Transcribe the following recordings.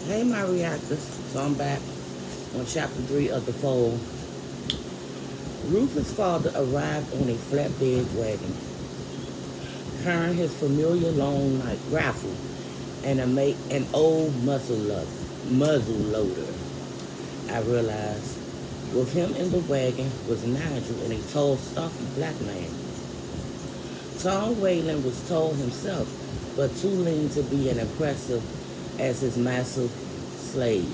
Hey, my reactors. So I'm back on chapter 3 of The Fold. Rufus' father arrived on a flatbed wagon, carrying his familiar long knife rifle and an old muzzle loader. I realized with him in the wagon was Nigel and a tall, stocky black man. Tom Whalen was tall himself, but too lean to be as impressive as his massive slave.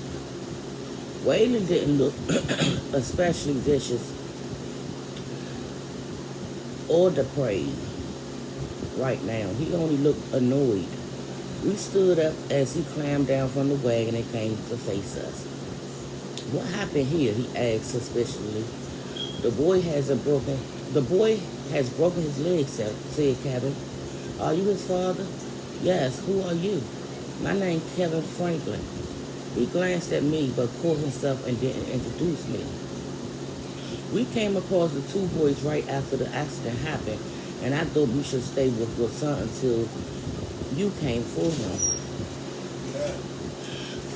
Whalen didn't look especially vicious or depraved right now. He only looked annoyed. We stood up as he climbed down from the wagon and came to face us. What happened here? He asked suspiciously. The boy hasn't broken. The boy has broken his leg, said Kevin. Are you his father? Yes. Who are you? My name's Kevin Franklin. He glanced at me but caught himself and didn't introduce me. We came across the two boys right after the accident happened, and I thought we should stay with your son until you came for him.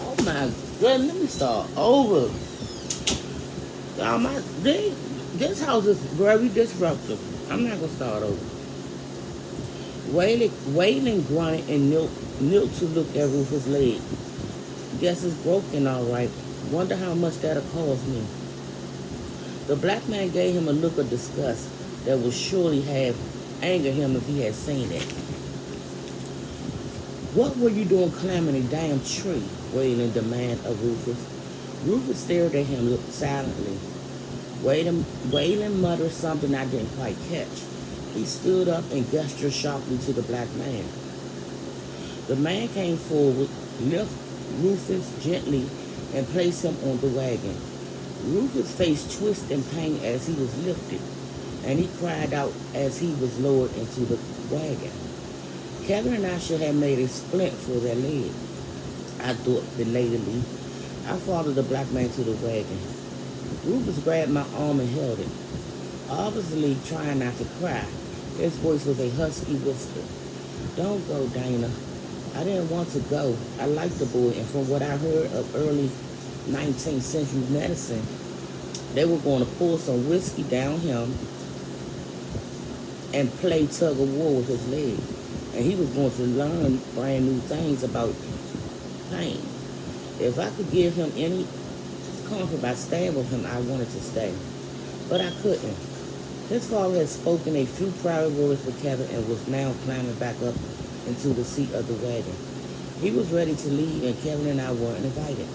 Oh my goodness, let me start over. This house is very disruptive. I'm not gonna start over. Wailing grunted and knelt to look at Rufus' leg. Guess it's broken all right. Wonder how much that'll cost me. The black man gave him a look of disgust that would surely have angered him if he had seen it. What were you doing climbing a damn tree? Wayland demanded of Rufus. Rufus stared at him silently. Wayland muttered something I didn't quite catch. He stood up and gestured sharply to the black man. The man came forward, lifted Rufus gently, and placed him on the wagon. Rufus' face twisted in pain as he was lifted, and he cried out as he was lowered into the wagon. Kevin and I should have made a splint for their leg, I thought belatedly. I followed the black man to the wagon. Rufus grabbed my arm and held it, obviously trying not to cry. His voice was a husky whisper. Don't go, Dana. I didn't want to go. I liked the boy, and from what I heard of early 19th century medicine, they were going to pour some whiskey down him and play tug of war with his leg. And he was going to learn brand new things about pain. If I could give him any comfort by staying with him, I wanted to stay. But I couldn't. His father had spoken a few private words for Kevin and was now climbing back up into the seat of the wagon. He was ready to leave, and Kevin and I weren't invited.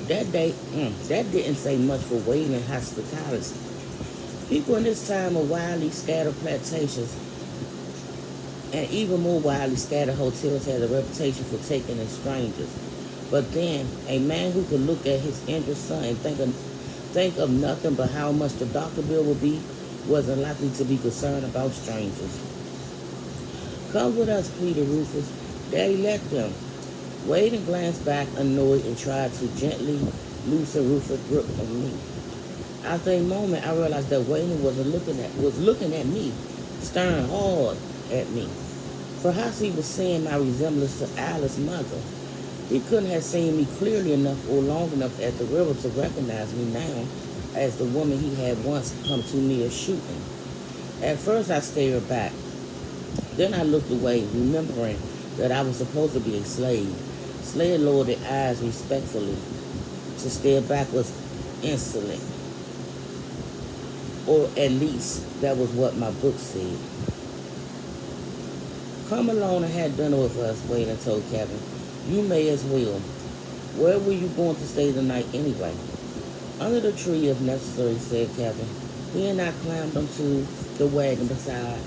That didn't say much for waiting and hospitality. People in this time of widely scattered plantations and even more widely scattered hotels had a reputation for taking in strangers. But then, a man who could look at his injured son and think of nothing but how much the doctor bill would be wasn't likely to be concerned about strangers. Come with us, pleaded Rufus. Daddy let them. Wade glanced back, annoyed, and tried to gently loosen Rufus' grip on me. After a moment, I realized that Wade was looking at me, staring hard at me. Perhaps he was seeing my resemblance to Alice's mother. He couldn't have seen me clearly enough or long enough at the river to recognize me now as the woman he had once come too near shooting. At first, I stared back. Then I looked away, remembering that I was supposed to be a slave. Slade lowered their eyes respectfully. To stare back was insolent. Or at least that was what my book said. Come along and have dinner with us, Wayne told Kevin. You may as well. Where were you going to stay tonight anyway? Under the tree if necessary, said Kevin. He and I climbed onto the wagon beside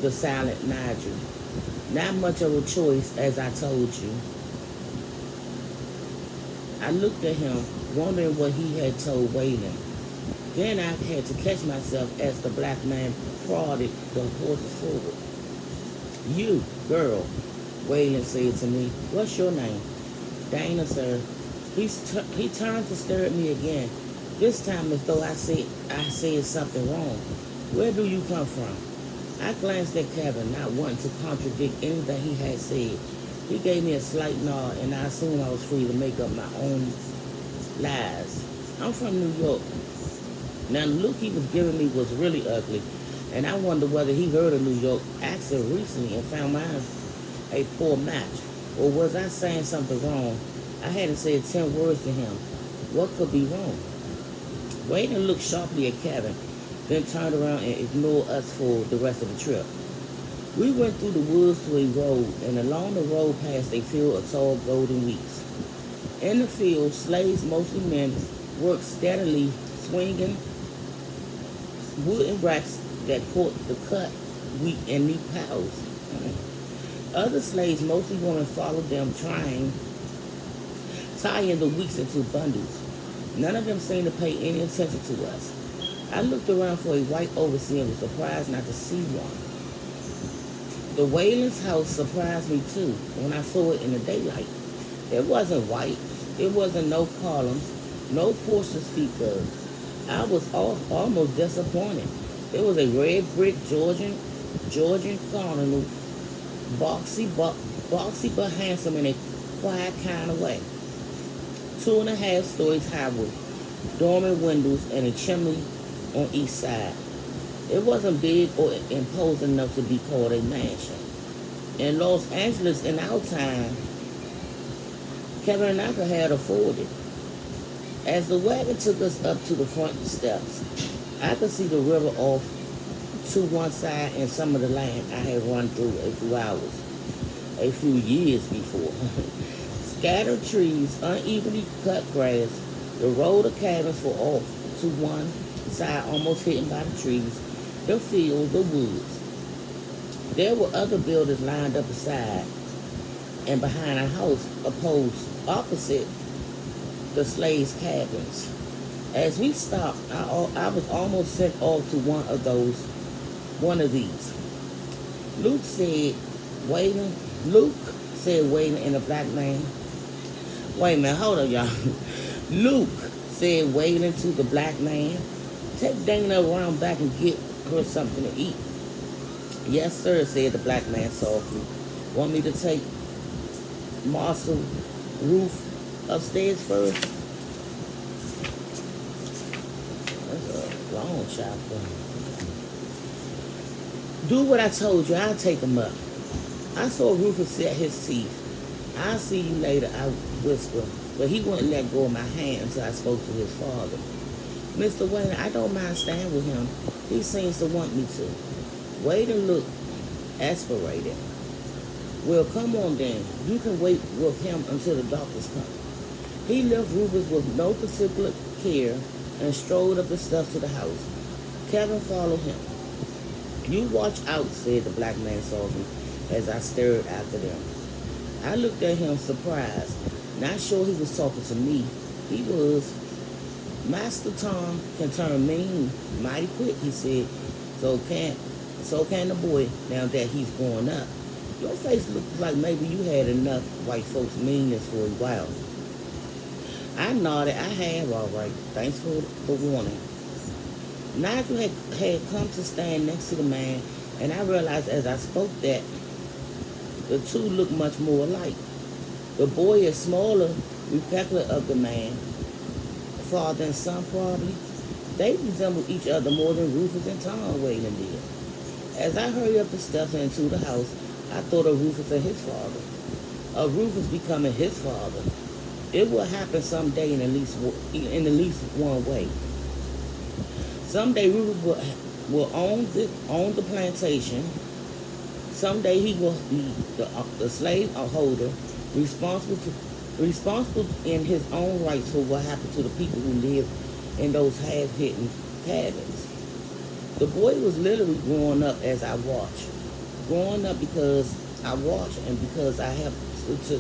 the silent Nigel. Not much of a choice, as I told you. I looked at him, wondering what he had told Wayland. Then I had to catch myself as the black man prodded the horses forward. You, girl, Wayland said to me. What's your name? Dana, sir. He turned to stare at me again, this time as though I said something wrong. Where do you come from? I glanced at Kevin, not wanting to contradict anything he had said. He gave me a slight nod, and I assumed I was free to make up my own lies. I'm from New York. Now, the look he was giving me was really ugly, and I wondered whether he heard of New York accent recently and found mine a poor match. Or was I saying something wrong? I hadn't said 10 words to him. What could be wrong? Waden looked sharply at Kevin, then turned around and ignored us for the rest of the trip. We went through the woods to a road, and along the road past a field of tall golden wheats. In the field, slaves, mostly men, worked steadily, swinging wooden racks that caught the cut wheat in neat piles. Other slaves, mostly women, followed them, tying the wheats into bundles. None of them seemed to pay any attention to us. I looked around for a white overseer and was surprised not to see one. The Whalen's house surprised me too when I saw it in the daylight. It wasn't white. It wasn't no columns, no porch to speak of. I was almost disappointed. It was a red brick Georgian colonial, boxy but handsome in a quiet kind of way. 2.5 stories high with dormer windows and a chimney on each side. It wasn't big or imposing enough to be called a mansion. In Los Angeles in our time, Kevin and I could have afforded it. As the wagon took us up to the front steps, I could see the river off to one side and some of the land I had run through a few years before. Scattered trees, unevenly cut grass, the road of cabins were off to one side, almost hidden by the trees, the field, the woods. There were other buildings lined up beside and behind a house opposite the slaves' cabins. As we stopped, I was almost sent off to one of these. Luke said, waiting in a black man. Wait a minute, hold up, y'all. Luke said, waiting to the black man. Take Dana around back and get her something to eat. Yes, sir, said the black man softly. Want me to take Marshall Roof upstairs first? That's a long chapter. Do what I told you. I'll take him up. I saw Rufus set his teeth. I'll see you later, I whispered, but he wouldn't let go of my hand until I spoke to his father. Mr. Wayne, I don't mind staying with him. He seems to want me to. Wayne looked aspirated. Well, come on then. You can wait with him until the doctors come. He left Rufus with no particular care and strolled up the steps to the house. Kevin followed him. You watch out, said the black man softly as I stared after them. I looked at him surprised, not sure he was talking to me. He was. Master Tom can turn mean mighty quick, he said. So can the boy now that he's growing up. Your face looks like maybe you had enough white folks' meanness for a while. I nodded. I have, all right. Thanks for the warning. Nigel had come to stand next to the man, and I realized as I spoke that the two looked much more alike. The boy is smaller, respectful of the man, father and son probably. They resembled each other more than Rufus and Tom Whalen did. As I hurried up the steps and into the house, I thought of Rufus and his father, of Rufus becoming his father. It will happen someday in at least one way. Someday Rufus will own the plantation. Someday he will be the slave holder, responsible in his own rights for what happened to the people who live in those half-hidden cabins. The boy was literally growing up as I watched. Growing up because I watched and because I helped to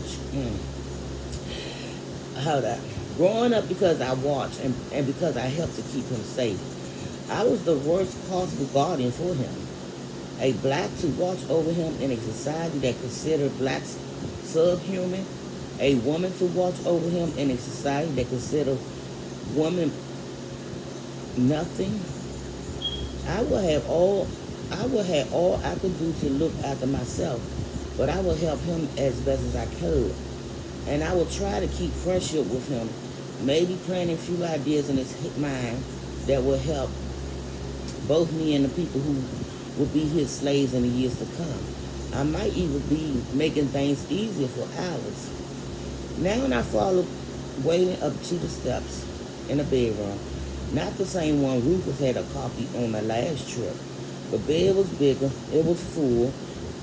growing up because I watched and because I helped to keep him safe. I was the worst possible guardian for him. A black to watch over him in a society that considered blacks subhuman. A woman to watch over him in a society that considered women nothing. I would have all I could do to look after myself. but I would help him as best as I could. And I would try to keep friendship with him, maybe planting a few ideas in his mind that would help both me and the people who would be his slaves in the years to come. I might even be making things easier for Alice. Now I followed Waylon up to the steps in the bedroom. Not the same one Rufus had a copy on the last trip. The bed was bigger, it was full,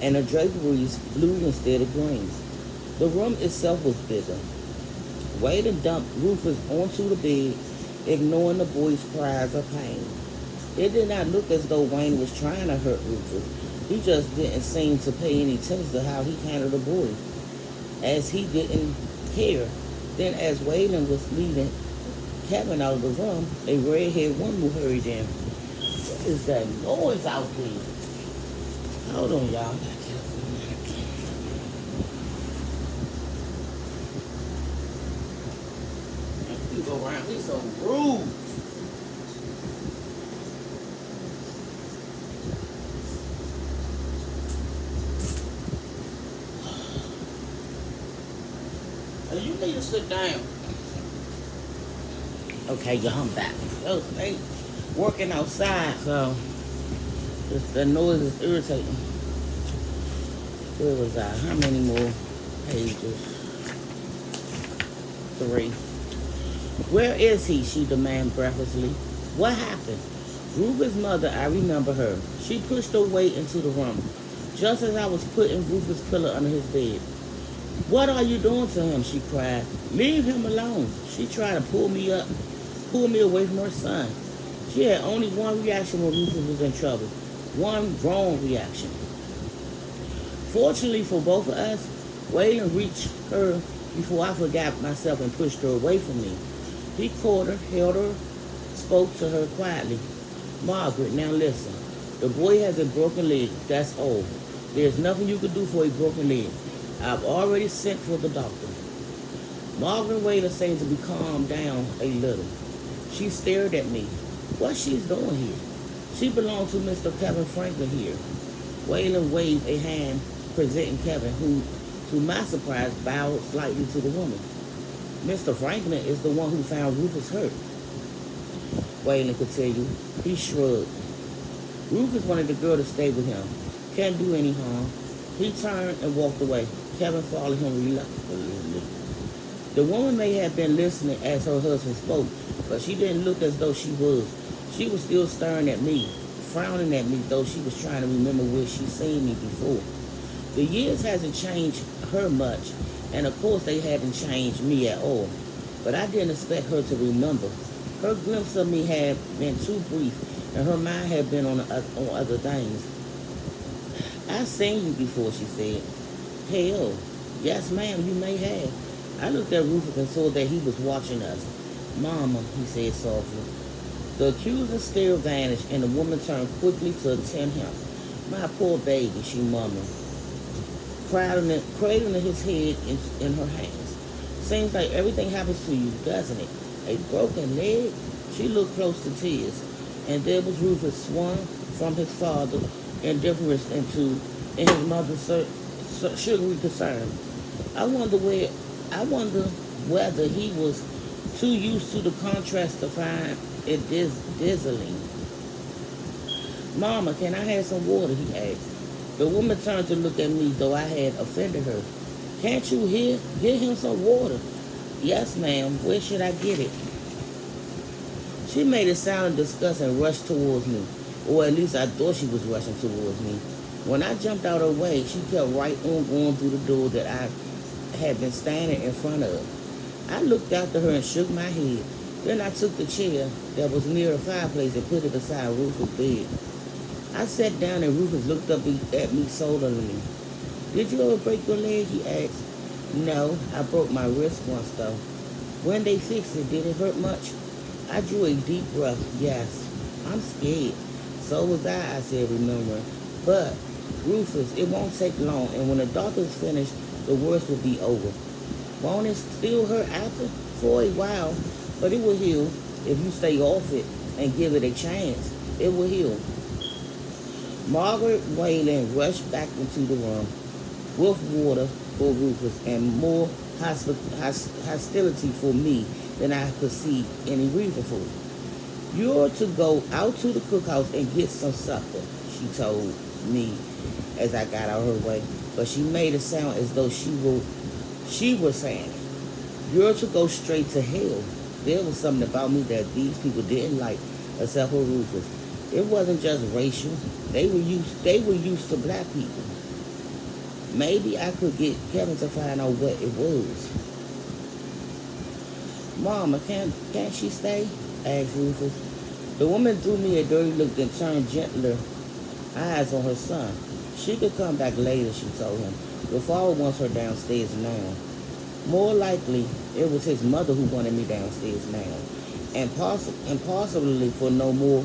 and the draperies blue instead of green. The room itself was bigger. Waylon dumped Rufus onto the bed, ignoring the boy's cries of pain. It did not look as though Wayne was trying to hurt Rufus. He just didn't seem to pay any attention to how he handled the boy, as he didn't care. Then as Waylon was leaving Kevin out of the room, a red-haired woman hurried in. What is that noise out there? Hold on, y'all. You go around, he's so rude. You need to sit down. Okay, y'all, I'm back. They working outside, so the noise is irritating. Where was I? How many more pages? 3. Where is he? She demanded breathlessly. What happened? Rufus' mother, I remember her. She pushed her way into the room, just as I was putting Rufus' pillow under his bed. What are you doing to him? She cried. Leave him alone. She tried to pull me away from her son. She had only one reaction when Rufus was in trouble. One wrong reaction. Fortunately for both of us, Waylon reached her before I forgot myself and pushed her away from me. He caught her, held her, spoke to her quietly. Margaret, now listen. The boy has a broken leg. That's all. There's nothing you can do for a broken leg. I've already sent for the doctor. Margaret Waylon seemed to be calmed down a little. She stared at me. What she's doing here? She belonged to Mr. Kevin Franklin here. Waylon waved a hand, presenting Kevin, who, to my surprise, bowed slightly to the woman. Mr. Franklin is the one who found Rufus hurt. Waylon continued. He shrugged. Rufus wanted the girl to stay with him. Can't do any harm. He turned and walked away. Kevin followed him reluctantly. The woman may have been listening as her husband spoke, but she didn't look as though she was. She was still staring at me, frowning at me, though she was trying to remember where she'd seen me before. The years hasn't changed her much, and of course they hadn't changed me at all. But I didn't expect her to remember. Her glimpse of me had been too brief, and her mind had been on other things. I've seen you before, she said. Hell, yes, ma'am, you may have. I looked at Rufus and saw that he was watching us. Mama, he said softly. The accuser's stare vanished, and the woman turned quickly to attend him. My poor baby, she murmured, cradling his head in her hands. Seems like everything happens to you, doesn't it? A broken leg? She looked close to tears, and there was Rufus swung from his father indifference in his mother's sugary concern. I wonder whether he was too used to the contrast to find it dazzling. Mama, can I have some water? He asked. The woman turned to look at me, though I had offended her. Can't you hear? Get him some water. Yes, ma'am. Where should I get it? She made a sound of disgust and rushed towards me, or at least I thought she was rushing towards me. When I jumped out of her way, she kept right on going through the door that I had been standing in front of. I looked after her and shook my head. Then I took the chair that was near the fireplace and put it beside Rufus' bed. I sat down and Rufus looked up at me sullenly. Did you ever break your leg? He asked. No, I broke my wrist once though. When they fixed it, did it hurt much? I drew a deep breath. Yes. I'm scared. So was I said, remembering. But, Rufus, it won't take long, and when the doctor's finished, the worst will be over. Won't it still hurt after? For a while, but it will heal if you stay off it and give it a chance. It will heal. Margaret Waylon rushed back into the room. with water for Rufus and more hostility for me than I could see any reason for. You're to go out to the cookhouse and get some supper, she told me as I got out of her way. But she made it sound as though she was saying it. You're to go straight to hell. There was something about me that these people didn't like, except for Rufus. It wasn't just racial. They were used to black people. Maybe I could get Kevin to find out what it was. Mama, can't she stay? Asked Rufus. The woman threw me a dirty look, then turned gentler eyes on her son. She could come back later, she told him. Your father wants her downstairs now. More likely, it was his mother who wanted me downstairs now, and possibly for no more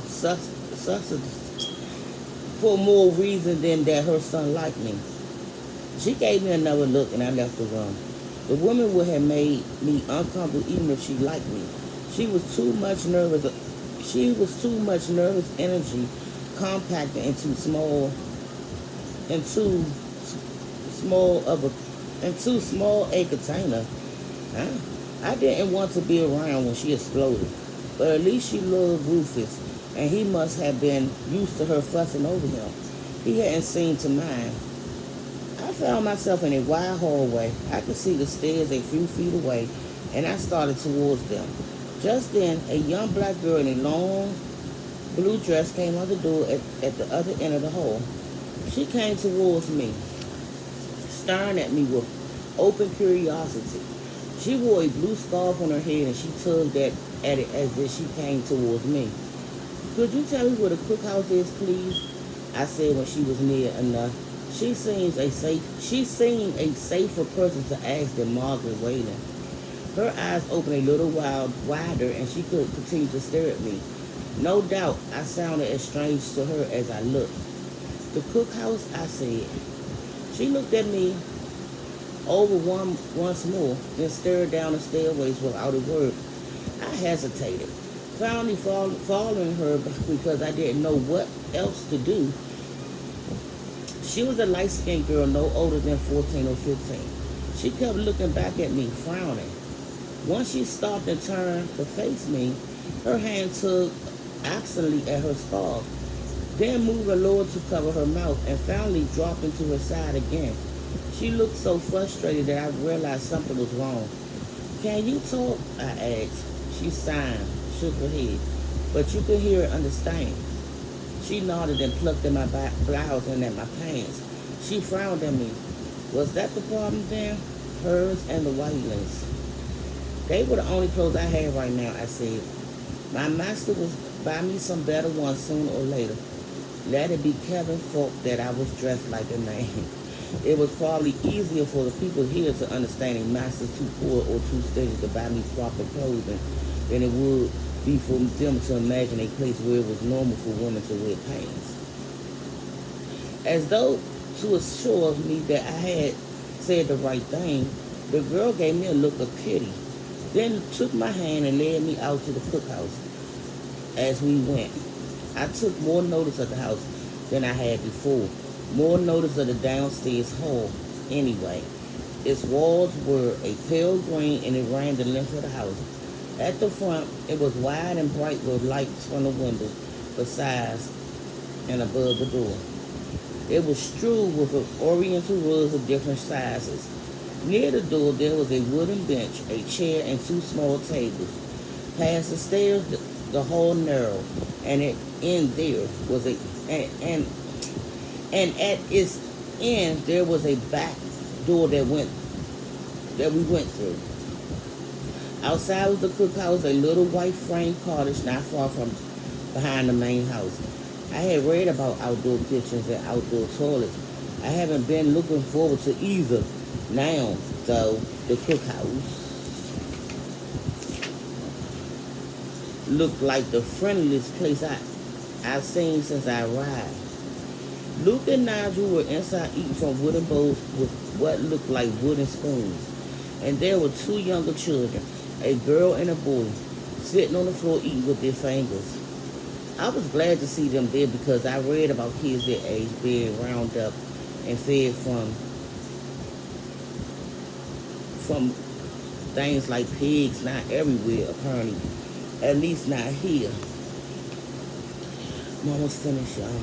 for more reason than that her son liked me. She gave me another look, and I left the room. The woman would have made me uncomfortable even if she liked me. She was too much nervous. She was too much nervous energy compacted into small a container. Huh? I didn't want to be around when she exploded, but at least she loved Rufus, and he must have been used to her fussing over him. He hadn't seemed to mind. I found myself in a wide hallway. I could see the stairs a few feet away, and I started towards them. Just then, a young black girl in a long blue dress came out the door at the other end of the hall. She came towards me, staring at me with open curiosity. She wore a blue scarf on her head, and she tugged at it as if she came towards me. Could you tell me where the cookhouse is, please? I said when she was near enough. She seemed a safer person to ask than Margaret Whalen. Her eyes opened a little while wider, and she could continue to stare at me. No doubt I sounded as strange to her as I looked. The cookhouse, I said. She looked at me over once more, then stared down the stairways without a word. I hesitated, finally following her because I didn't know what else to do. She was a light-skinned girl no older than 14 or 15. She kept looking back at me, frowning. Once she stopped and turned to face me, her hand tugged absently at her scarf, then moved lower to cover her mouth, and finally dropped into her side again. She looked so frustrated that I realized something was wrong. Can you talk? I asked. She sighed, shook her head, but you could hear her understand. She nodded and plucked at my blouse and at my pants. She frowned at me. Was that the problem then? Hers and the Whitelings. They were the only clothes I had right now, I said. My master would buy me some better ones sooner or later. Let it be Kevin's fault that I was dressed like a man. It was probably easier for the people here to understand a master's too poor or too stingy to buy me proper clothing than it would be for them to imagine a place where it was normal for women to wear pants. As though to assure me that I had said the right thing, the girl gave me a look of pity, then took my hand and led me out to the cookhouse. As we went, I took more notice of the house than I had before, more notice of the downstairs hall anyway. Its walls were a pale green and it ran the length of the house. At the front, it was wide and bright with lights from the windows, besides and above the door. It was strewn with oriental rugs of different sizes. Near the door, there was a wooden bench, a chair, and two small tables. Past the stairs, the hall narrowed, and at end there was and at its end there was a back door that we went through. Outside was the cookhouse, a little white frame cottage not far from behind the main house. I had read about outdoor kitchens and outdoor toilets. I haven't been looking forward to either. Now, though, the cookhouse looked like the friendliest place I've seen since I arrived. Luke and Nigel were inside eating from wooden bowls with what looked like wooden spoons. And there were two younger children, a girl and a boy, sitting on the floor eating with their fingers. I was glad to see them there because I read about kids their age being rounded up and fed from from things like pigs, not everywhere apparently, at least not here. I'm almost finished, y'all.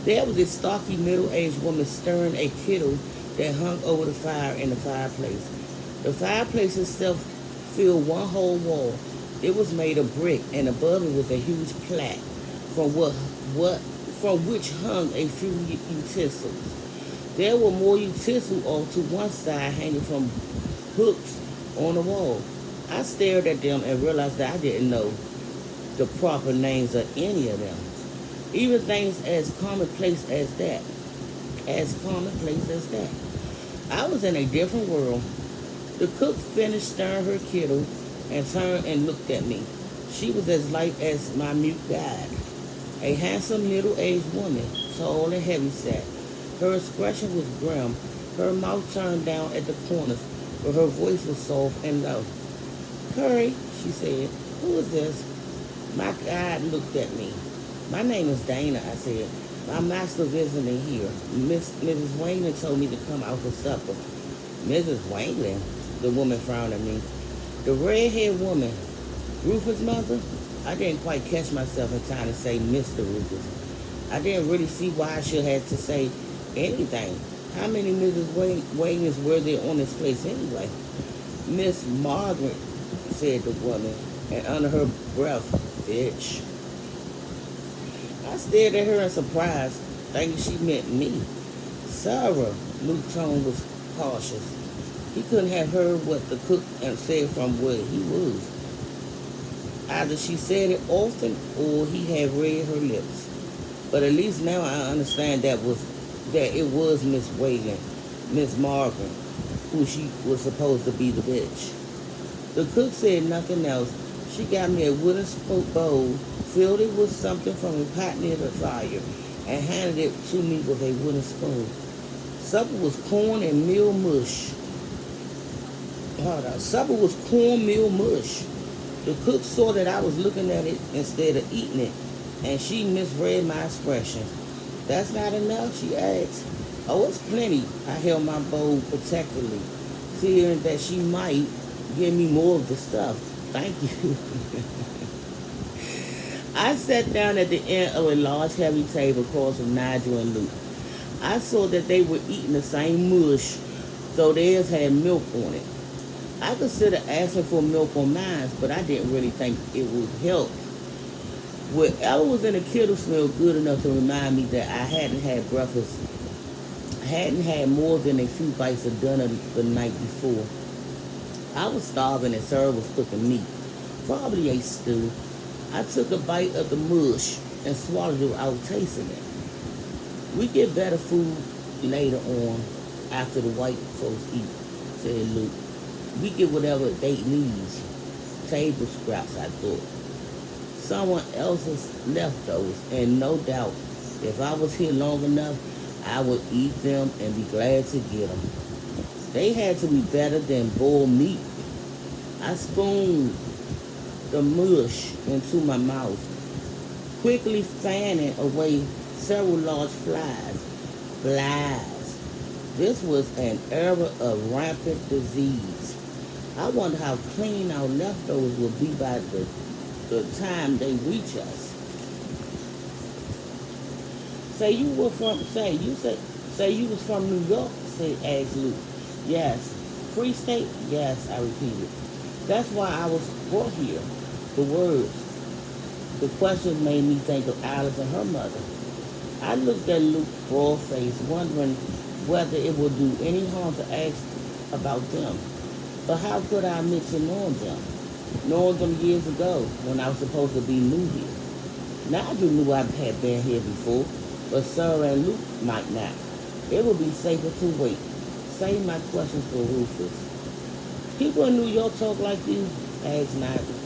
There was this stocky middle-aged woman stirring a kettle that hung over the fire in the fireplace. The fireplace itself filled one whole wall. It was made of brick, and above it was a huge plaque from which hung a few utensils. There were more utensils off to one side hanging from hooks on the wall. I stared at them and realized that I didn't know the proper names of any of them. Even things as commonplace as that. As commonplace as that. I was in a different world. The cook finished stirring her kettle and turned and looked at me. She was as light as my mute guide. A handsome middle-aged woman, tall and heavy-set. Her expression was grim. Her mouth turned down at the corners, but her voice was soft and low. "Curry," she said, "who is this?" My guide looked at me. "My name is Dana," I said. "My master visiting here. Mrs. Wangland told me to come out for supper." "Mrs. Wangland?" The woman frowned at me. "The red-haired woman, Rufus' mother?" I didn't quite catch myself in time to say Mr. Rufus. I didn't really see why I should have to say anything. How many Mrs. Wanglands were there on this place anyway? "Miss Margaret," said the woman, and under her breath, "Bitch." I stared at her in surprise, thinking she meant me. "Sarah," Luke's tone was cautious. He couldn't have heard what the cook said from where he was. Either she said it often or he had read her lips. But at least now I understand that it was Miss Wayland, Miss Margaret, who she was supposed to be the bitch. The cook said nothing else. She got me a wooden bowl, filled it with something from a pot near the fire, and handed it to me with a wooden spoon. Supper was cornmeal mush. The cook saw that I was looking at it instead of eating it, and she misread my expression. "That's not enough?" she asked. "Oh, it's plenty." I held my bowl protectively, fearing that she might give me more of the stuff. "Thank you." I sat down at the end of a large, heavy table across from Nigel and Luke. I saw that they were eating the same mush, though theirs had milk on it. I considered asking for milk on mine, but I didn't really think it would help. Whatever was in the kettle smelled good enough to remind me that I hadn't had breakfast. I hadn't had more than a few bites of dinner the night before. I was starving and Sarah was cooking meat, probably a stew. I took a bite of the mush and swallowed it without tasting it. "We get better food later on after the white folks eat," said Luke. "We get whatever they need. Table scraps," I thought. "Someone else's leftovers, and no doubt, if I was here long enough, I would eat them and be glad to get them. They had to be better than boiled meat." I spooned the mush into my mouth, quickly fanning away several large flies. Flies. This was an era of rampant disease. I wonder how clean our leftovers will be by the time they reach us. Say you was from New York," asked Luke. "Yes." "Free state?" "Yes," I repeated. "That's why I was brought here." The question made me think of Alice and her mother. I looked at Luke's broad face, wondering whether it would do any harm to ask about them. But how could I admit to knowing them years ago when I was supposed to be new here? Nigel knew I had been here before, but Sarah and Luke might not. It would be safer to wait. Save my questions for Rufus. "People in New York talk like you?" asked Nigel.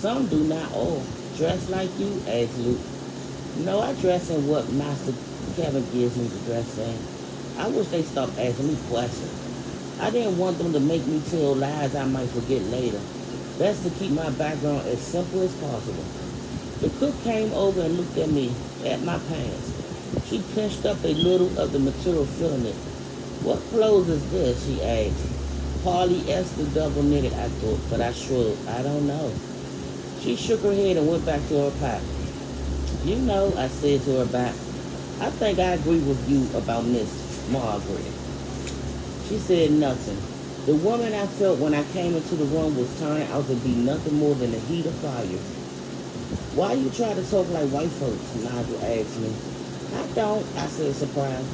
"Some do, not all." "Dress like you?" asked Luke. "No, I dress in what Master Kevin gives me to dress in." I wish they stopped asking me questions. I didn't want them to make me tell lies I might forget later. Best to keep my background as simple as possible. The cook came over and looked at me, at my pants. She pinched up a little of the material filling it. "What clothes is this?" she asked. Polyester double knitted, I thought, but I shrugged. I don't know. She shook her head and went back to her pot. You know, I said to her back, I think I agree with you about Miss Margaret. She said nothing. The woman I felt when I came into the room was turning out to be nothing more than a heat of fire. Why you try to talk like white folks? Nigel asked me. I don't, I said surprised.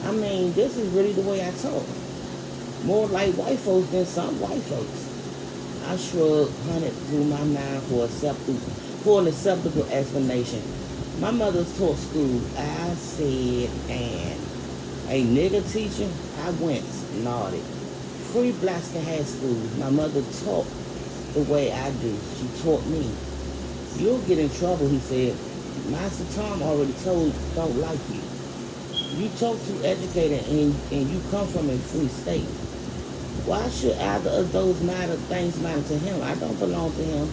I mean, this is really the way I talk. More like white folks than some white folks. I shrugged, hunted through my mind for an acceptable explanation. My mother's taught school. I said, and a nigger teacher? I winced, nodded. Free blacks can have school. My mother taught the way I do. She taught me. You'll get in trouble, he said. Master Tom already told don't like you. You talk too educated and you come from a free state. Why should either of those things matter to him? I don't belong to him.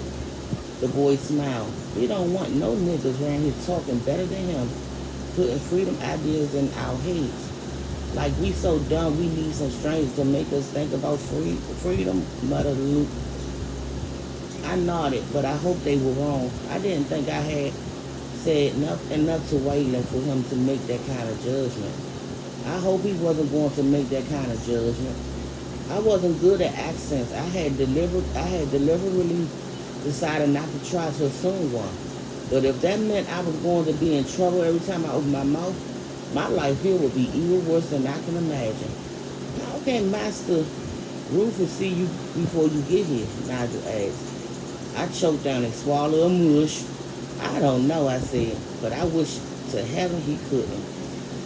The boy smiled. We don't want no niggas around here talking better than him, putting freedom ideas in our heads. Like we so dumb we need some strangers to make us think about freedom, muttered Luke. I nodded, but I hoped they were wrong. I didn't think I had said enough to Waylon for him to make that kind of judgment. I hope he wasn't going to make that kind of judgment. I wasn't good at accents. I had deliberately decided not to try to assume one. But if that meant I was going to be in trouble every time I opened my mouth, my life here would be even worse than I can imagine. How can Master Rufus see you before you get here? Nigel asked. I choked down and swallowed a mush. I don't know, I said, but I wish to heaven he couldn't.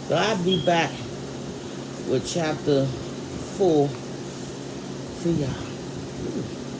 So I'll be back with chapter 4. See y'all.